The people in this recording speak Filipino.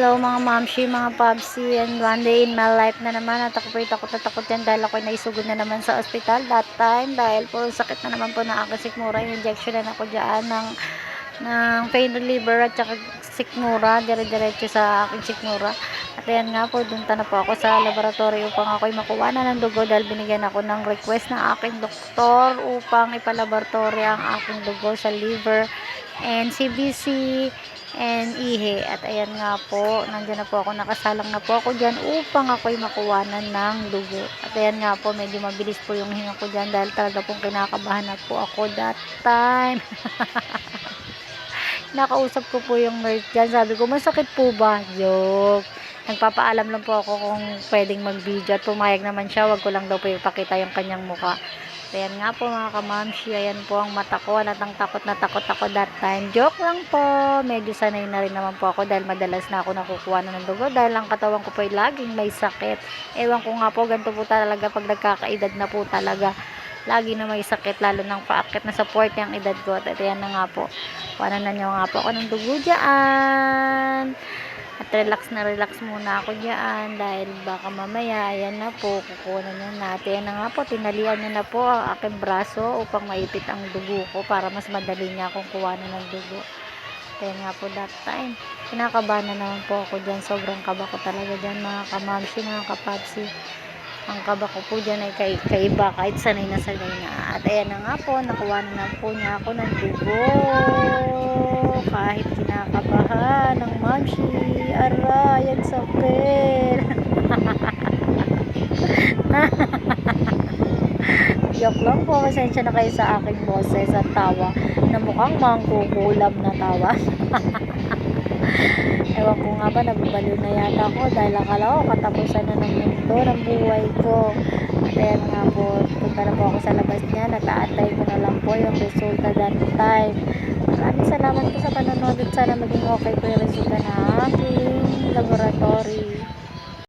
Hello mga mamshi, mga papsi, and one day in my life na naman at ako po'y takot na takot yan dahil ako'y naisugod na naman sa ospital that time dahil po sakit na naman po na aking sikmura. Injection na ako dyan ng pain reliever at saka sikmura, dire-diretso sa aking sikmura. At ayan nga po, dunta na po ako sa laboratory upang ako'y makuha na ng dugo dahil binigyan ako ng request ng aking doktor upang ipalaboratory ang aking dugo sa liver and CBC and ihe. At ayan nga po, nandiyan na po ako, nakasalang na po ako dyan upang ako'y makuwanan ng dugo. At ayan nga po, medyo mabilis po yung hinga ko dyan dahil talaga pong kinakabahan na po ako that time. Nakausap ko po yung nurse dyan, sabi ko, masakit po ba? Joke. Nagpapaalam lang po ako kung pwedeng mag-video at pumayag naman siya, wag ko lang daw po ipakita yung kanyang mukha. Ayan nga po mga kamamshi, ayan po ang mata ko, halatang takot na takot ako that time. Joke lang po, medyo sanay na rin naman po ako dahil madalas na ako nakukuha na ng dugo dahil ang katawan ko po ay laging may sakit. Ewan ko nga po, ganito po talaga pag nagkakaedad na po talaga. Lagi na may sakit, lalo nang paakit na support yung edad ko. At ayan na nga po, kuhanan na nyo nga po ako ng dugo dyan. At relax na relax muna ako dyan dahil baka mamaya, ayan na po, kukunan na natin. Ayan na nga po, tinalian niya na po ang aking braso upang maipit ang dugo ko para mas madali niya akong kuhanan ng dugo. Ayan nga po that time. Kinakabahan na naman po ako dyan. Sobrang kaba ko talaga dyan mga kamamsi, mga kapapsi. Ang kaba ko po dyan ay kaiba kahit sanay na sanay na. At ayan na nga po, nakuha na po niya ako ng dugo. Kahit kinakabahan ng mamshi. Aray, ang sakit. Joke lang po, masensya na kayo sa aking boses at tawa na mukhang mangkukulam na tawa. Ewan ko nga ba, nababaliw na yata ako dahil akala ko katapusan na ng mundo ng buhay ko. At ayan nga po, punta na po ako sa labas niya, nag-aantay ko na lang po yung resulta that time. Maraming salamat po sa panonood at sana maging okay po yung resulta na aking laboratory.